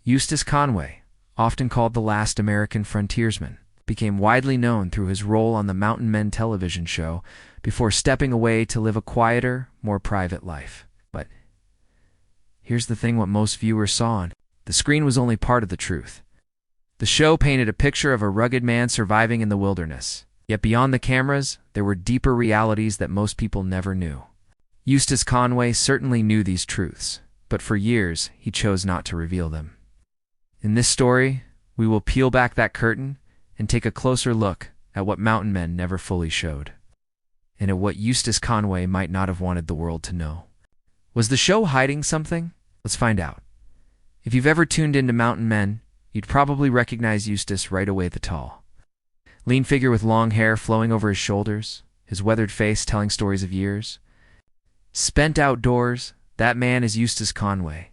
Eustace Conway, often called the last American frontiersman, became widely known through his role on the Mountain Men television show before stepping away to live a quieter, more private life. But here's the thing: what most viewers saw on the screen was only part of the truth. The show painted a picture of a rugged man surviving in the wilderness. Yet beyond the cameras, there were deeper realities that most people never knew. Eustace Conway certainly knew these truths, but for years he chose not to reveal them. In this story, we will peel back that curtain and take a closer look at what mountain men never fully showed, and at what Eustace Conway might not have wanted the world to know. Was the show hiding something? Let's find out. If you've ever tuned into Mountain Men, you'd probably recognize Eustace right away. The tall, lean figure with long hair flowing over his shoulders, his weathered face telling stories of years spent outdoors. That man is Eustace Conway.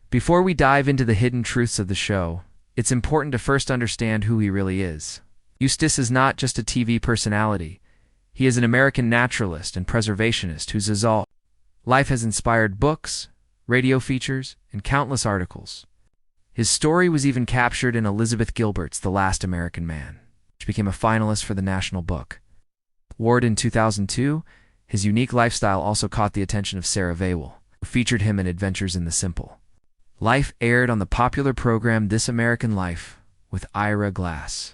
Before we dive into the hidden truths of the show, it's important to first understand who he really is. Eustace is not just a TV personality. He is an American naturalist and preservationist whose life has inspired books, radio features, and countless articles. His story was even captured in Elizabeth Gilbert's The Last American Man, which became a finalist for the National Book Award in 2002. His unique lifestyle also caught the attention of Sarah Vowell, who featured him in Adventures in the Simple Life, aired on the popular program This American Life with Ira Glass.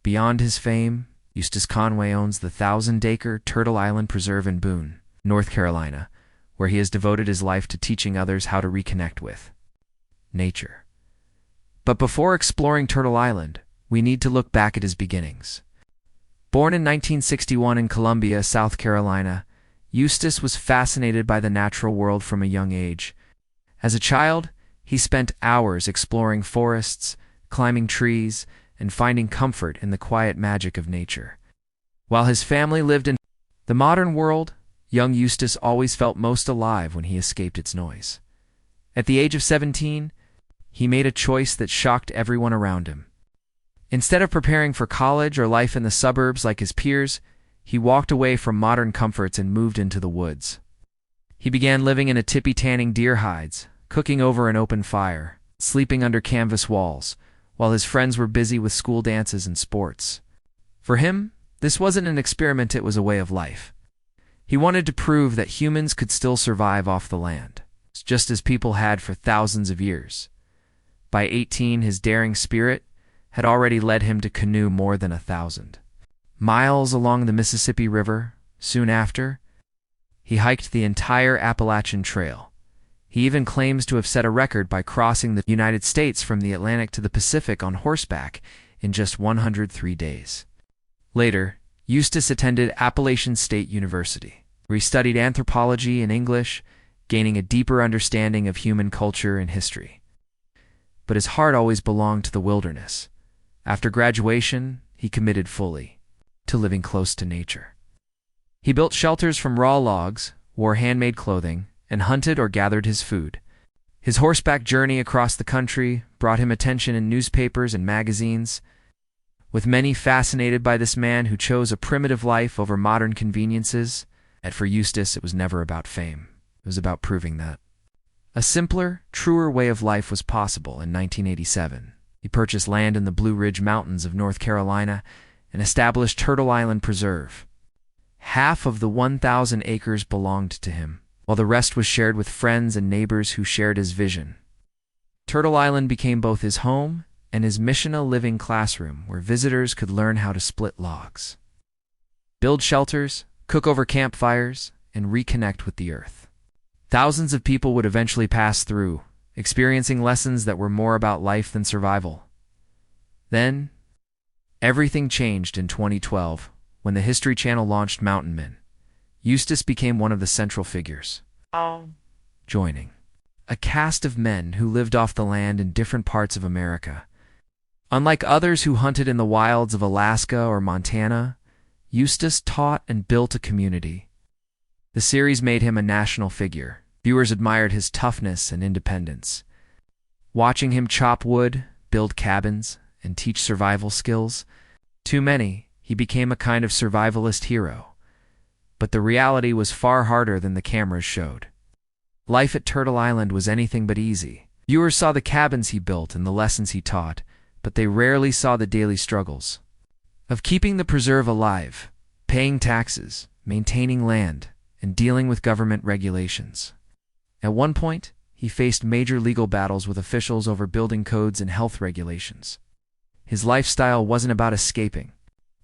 Beyond his fame, Eustace Conway owns the 1,000-acre Turtle Island Preserve in Boone, North Carolina, where he has devoted his life to teaching others how to reconnect with nature. But before exploring Turtle Island, we need to look back at his beginnings. Born in 1961 in Columbia, South Carolina, Eustace was fascinated by the natural world from a young age. As a child, he spent hours exploring forests, climbing trees, and finding comfort in the quiet magic of nature. While his family lived in the modern world, young Eustace always felt most alive when he escaped its noise. At the age of 17, he made a choice that shocked everyone around him. Instead of preparing for college or life in the suburbs like his peers, he walked away from modern comforts and moved into the woods. He began living in a tippy tanning deer hides, cooking over an open fire, sleeping under canvas walls, while his friends were busy with school dances and sports. For him, this wasn't an experiment, it was a way of life. He wanted to prove that humans could still survive off the land, just as people had for thousands of years. By 18, his daring spirit had already led him to canoe more than 1,000 miles along the Mississippi River. Soon after, he hiked the entire Appalachian Trail. He even claims to have set a record by crossing the United States from the Atlantic to the Pacific on horseback in just 103 days. Later, Eustace attended Appalachian State University, where he studied anthropology and English, gaining a deeper understanding of human culture and history. But his heart always belonged to the wilderness. After graduation, he committed fully to living close to nature. He built shelters from raw logs, wore handmade clothing, and hunted or gathered his food. His horseback journey across the country brought him attention in newspapers and magazines, with many fascinated by this man who chose a primitive life over modern conveniences. And for Eustace, it was never about fame. It was about proving that a simpler, truer way of life was possible. In 1987, he purchased land in the Blue Ridge Mountains of North Carolina and established Turtle Island Preserve. Half of the 1,000 acres belonged to him, while the rest was shared with friends and neighbors who shared his vision. Turtle Island became both his home and his mission, a living classroom where visitors could learn how to split logs, build shelters, cook over campfires, and reconnect with the earth. Thousands of people would eventually pass through, experiencing lessons that were more about life than survival. Then, everything changed in 2012 when the History Channel launched Mountain Men. Eustace became one of the central figures, joining a cast of men who lived off the land in different parts of America. Unlike others who hunted in the wilds of Alaska or Montana, Eustace taught and built a community. The series made him a national figure. Viewers admired his toughness and independence. Watching him chop wood, build cabins, and teach survival skills, to many, he became a kind of survivalist hero. But the reality was far harder than the cameras showed. Life at Turtle Island was anything but easy. Viewers saw the cabins he built and the lessons he taught, but they rarely saw the daily struggles of keeping the preserve alive, paying taxes, maintaining land, and dealing with government regulations. At one point, he faced major legal battles with officials over building codes and health regulations. His lifestyle wasn't about escaping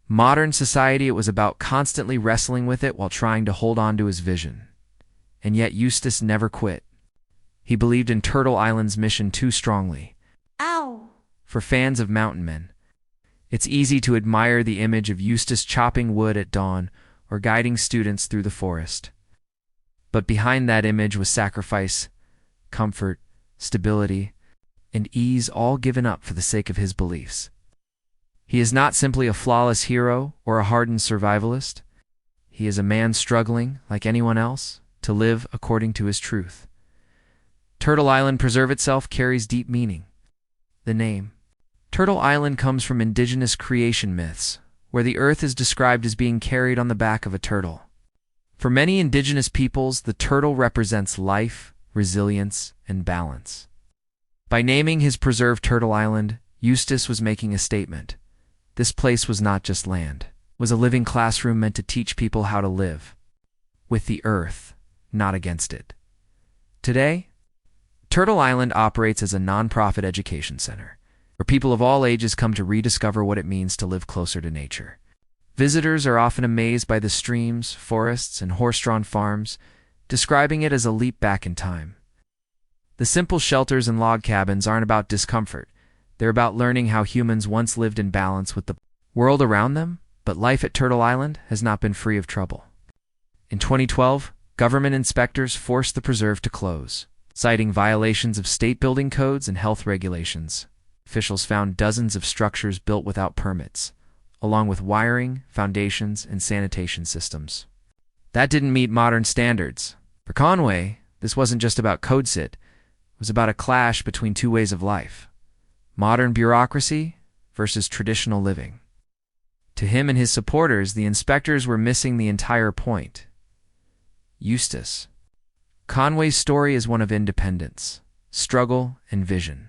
modern society, it was about constantly wrestling with it while trying to hold on to his vision. And yet Eustace never quit. He believed in Turtle Island's mission too strongly. Ow! For fans of mountain men, it's easy to admire the image of Eustace chopping wood at dawn or guiding students through the forest. But behind that image was sacrifice, comfort, stability, and ease, all given up for the sake of his beliefs. He is not simply a flawless hero or a hardened survivalist. He is a man struggling, like anyone else, to live according to his truth. Turtle Island Preserve itself carries deep meaning. The name Turtle Island comes from indigenous creation myths, where the earth is described as being carried on the back of a turtle. For many indigenous peoples, the turtle represents life, resilience, and balance. By naming his preserve Turtle Island, Eustace was making a statement. This place was not just land. It was a living classroom meant to teach people how to live with the earth, not against it. Today, Turtle Island operates as a nonprofit education center, where people of all ages come to rediscover what it means to live closer to nature. Visitors are often amazed by the streams, forests, and horse-drawn farms, describing it as a leap back in time. The simple shelters and log cabins aren't about discomfort. They're about learning how humans once lived in balance with the world around them, but life at Turtle Island has not been free of trouble. In 2012, government inspectors forced the preserve to close, citing violations of state building codes and health regulations. Officials found dozens of structures built without permits, along with wiring, foundations, and sanitation systems. That didn't meet modern standards. For Conway, this wasn't just about codeshit. It was about a clash between two ways of life: modern bureaucracy versus traditional living. To him and his supporters, the inspectors were missing the entire point. Eustace Conway's story is one of independence, struggle, and vision.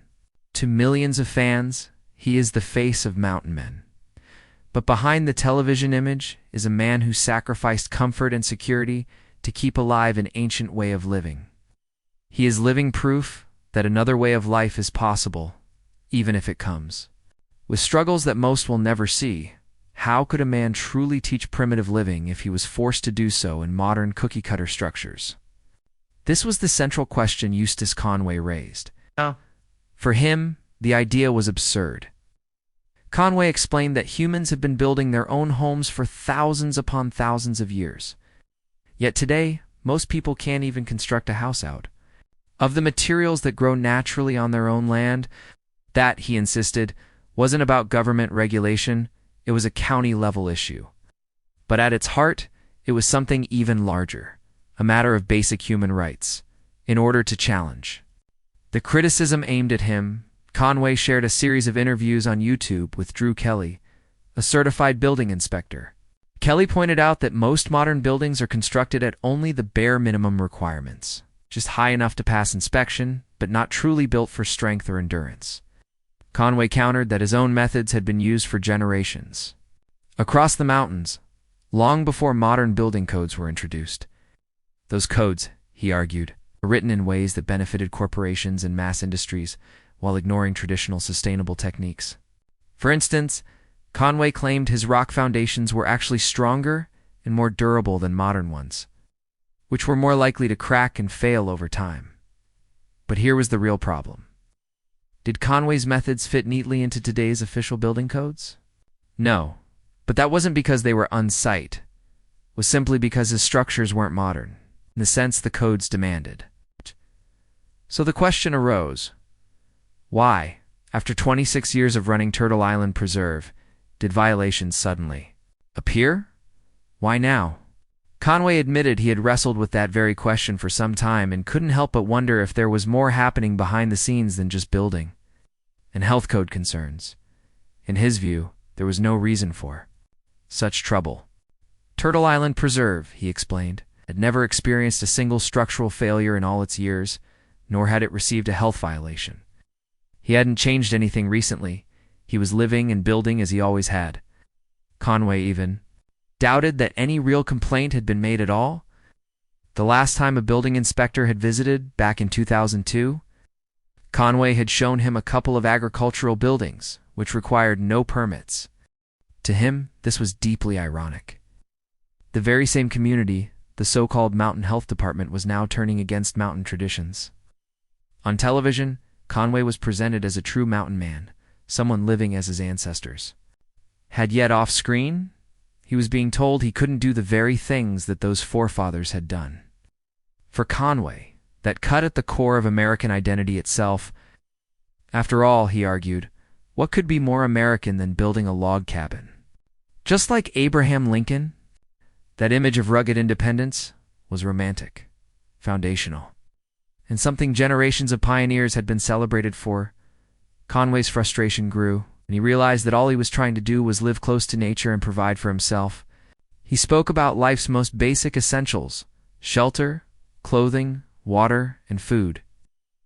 To millions of fans, he is the face of mountain men. But behind the television image is a man who sacrificed comfort and security to keep alive an ancient way of living. He is living proof that another way of life is possible, even if it comes with struggles that most will never see. How could a man truly teach primitive living if he was forced to do so in modern cookie-cutter structures? This was the central question Eustace Conway raised. For him, the idea was absurd. Conway explained that humans have been building their own homes for thousands upon thousands of years. Yet today, most people can't even construct a house out of the materials that grow naturally on their own land. That, he insisted, wasn't about government regulation. It was a county-level issue. But at its heart, it was something even larger, a matter of basic human rights. In order to challenge the criticism aimed at him, Conway shared a series of interviews on YouTube with Drew Kelly, a certified building inspector. Kelly pointed out that most modern buildings are constructed at only the bare minimum requirements, just high enough to pass inspection, but not truly built for strength or endurance. Conway countered that his own methods had been used for generations across the mountains, long before modern building codes were introduced. Those codes, he argued, were written in ways that benefited corporations and mass industries while ignoring traditional sustainable techniques. For instance, Conway claimed his rock foundations were actually stronger and more durable than modern ones, which were more likely to crack and fail over time. But here was the real problem. Did Conway's methods fit neatly into today's official building codes? No, but that wasn't because they were unsight. It was simply because his structures weren't modern, in the sense the codes demanded. So the question arose: why, after 26 years of running Turtle Island Preserve, did violations suddenly appear? Why now? Conway admitted he had wrestled with that very question for some time and couldn't help but wonder if there was more happening behind the scenes than just building and health code concerns. In his view, there was no reason for such trouble. Turtle Island Preserve, he explained, had never experienced a single structural failure in all its years. nor had it received a health violation. He hadn't changed anything recently. He was living and building as he always had. Conway even doubted that any real complaint had been made at all. The last time a building inspector had visited, back in 2002, Conway had shown him a couple of agricultural buildings, which required no permits. To him, this was deeply ironic. The very same community, the so-called Mountain Health Department, was now turning against mountain traditions. On television, Conway was presented as a true mountain man, someone living as his ancestors. Had yet off-screen, he was being told he couldn't do the very things that those forefathers had done. For Conway, that cut at the core of American identity itself. After all, he argued, what could be more American than building a log cabin? Just like Abraham Lincoln, that image of rugged independence was romantic, foundational, and something generations of pioneers had been celebrated for. Conway's frustration grew, and he realized that all he was trying to do was live close to nature and provide for himself. He spoke about life's most basic essentials: shelter, clothing, water, and food.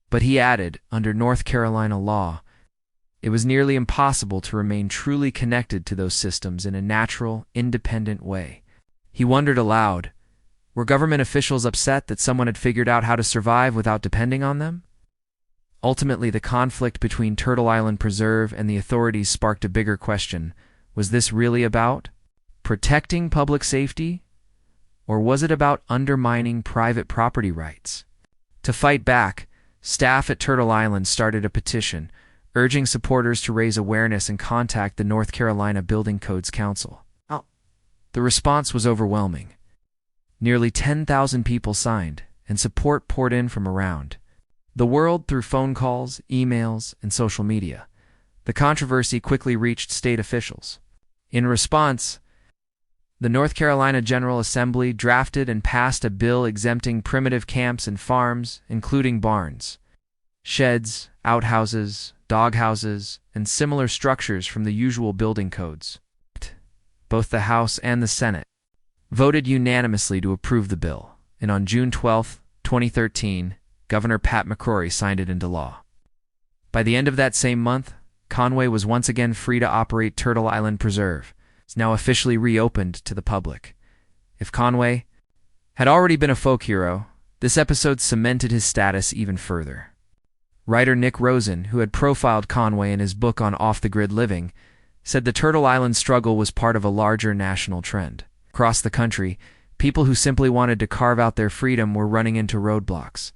But he added, under North Carolina law, it was nearly impossible to remain truly connected to those systems in a natural, independent way. He wondered aloud, were government officials upset that someone had figured out how to survive without depending on them? Ultimately, the conflict between Turtle Island Preserve and the authorities sparked a bigger question. Was this really about protecting public safety? Or was it about undermining private property rights? To fight back, staff at Turtle Island started a petition, urging supporters to raise awareness and contact the North Carolina Building Codes Council. The response was overwhelming. Nearly 10,000 people signed, and support poured in from around the world through phone calls, emails, and social media. The controversy quickly reached state officials. In response, the North Carolina General Assembly drafted and passed a bill exempting primitive camps and farms, including barns, sheds, outhouses, doghouses, and similar structures from the usual building codes. Both the House and the Senate voted unanimously to approve the bill, and on June 12, 2013, Governor Pat McCrory signed it into law. By the end of that same month, Conway was once again free to operate Turtle Island Preserve. It's now officially reopened to the public. If Conway had already been a folk hero, this episode cemented his status even further. Writer Nick Rosen, who had profiled Conway in his book on off-the-grid living, said the Turtle Island struggle was part of a larger national trend. Across the country, people who simply wanted to carve out their freedom were running into roadblocks.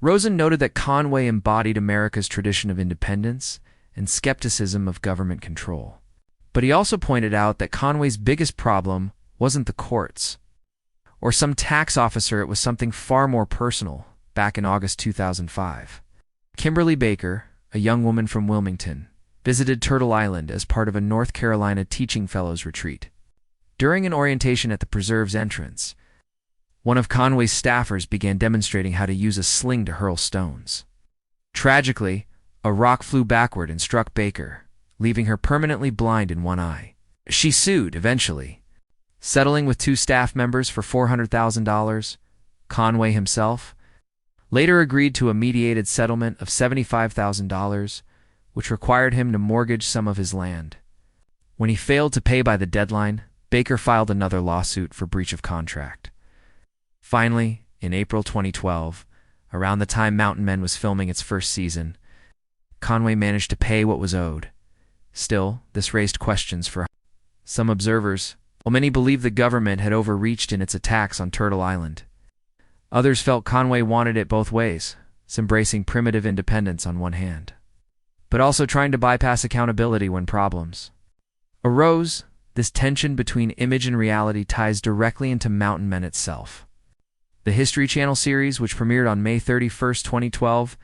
Rosen noted that Conway embodied America's tradition of independence and skepticism of government control. But he also pointed out that Conway's biggest problem wasn't the courts or some tax officer. It was something far more personal. Back in August 2005, Kimberly Baker, a young woman from Wilmington, visited Turtle Island as part of a North Carolina Teaching Fellows retreat. During an orientation at the preserve's entrance, one of Conway's staffers began demonstrating how to use a sling to hurl stones. Tragically, a rock flew backward and struck Baker, leaving her permanently blind in one eye. She sued, eventually, settling with 2 staff members for $400,000. Conway himself later agreed to a mediated settlement of $75,000, which required him to mortgage some of his land. When he failed to pay by the deadline, Baker filed another lawsuit for breach of contract. Finally, in April 2012, around the time Mountain Men was filming its first season, Conway managed to pay what was owed. Still, this raised questions for some observers, while many believed the government had overreached in its attacks on Turtle Island. Others felt Conway wanted it both ways, embracing primitive independence on one hand, but also trying to bypass accountability when problems arose. This tension between image and reality ties directly into Mountain Men itself. The History Channel series, which premiered on May 31, 2012,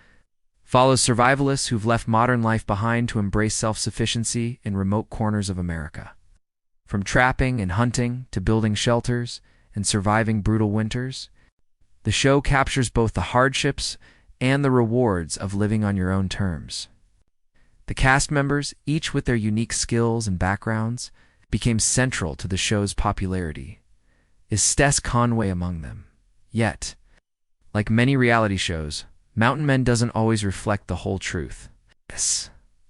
follows survivalists who've left modern life behind to embrace self-sufficiency in remote corners of America. From trapping and hunting to building shelters and surviving brutal winters, the show captures both the hardships and the rewards of living on your own terms. The cast members, each with their unique skills and backgrounds, became central to the show's popularity. Eustace Conway among them. Yet, like many reality shows, Mountain Men doesn't always reflect the whole truth.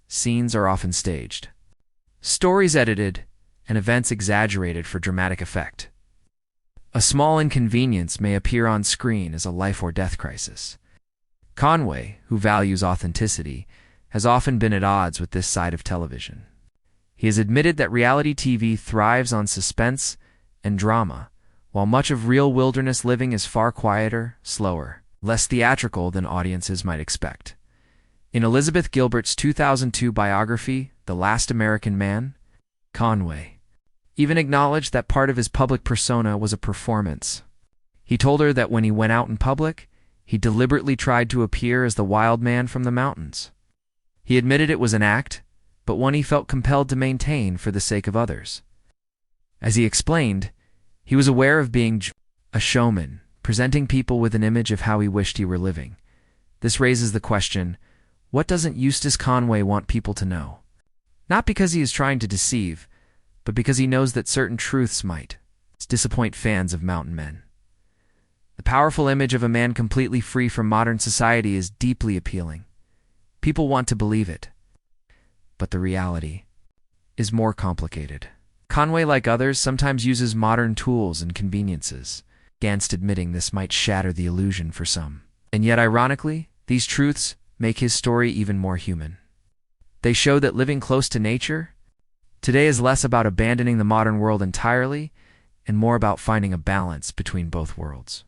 Scenes are often staged, stories edited, and events exaggerated for dramatic effect. A small inconvenience may appear on screen as a life or death crisis. Conway, who values authenticity, has often been at odds with this side of television. He has admitted that reality TV thrives on suspense and drama, while much of real wilderness living is far quieter, slower, less theatrical than audiences might expect. In Elizabeth Gilbert's 2002 biography, The Last American Man, Conway even acknowledged that part of his public persona was a performance. He told her that when he went out in public, he deliberately tried to appear as the wild man from the mountains. He admitted it was an act, but one he felt compelled to maintain for the sake of others. As he explained, he was aware of being a showman, presenting people with an image of how he wished he were living. This raises the question, what doesn't Eustace Conway want people to know? Not because he is trying to deceive, but because he knows that certain truths might disappoint fans of Mountain Men. The powerful image of a man completely free from modern society is deeply appealing. People want to believe it. But the reality is more complicated. Conway, like others, sometimes uses modern tools and conveniences. Against admitting this might shatter the illusion for some. And yet, ironically, these truths make his story even more human. They show that living close to nature today is less about abandoning the modern world entirely and more about finding a balance between both worlds.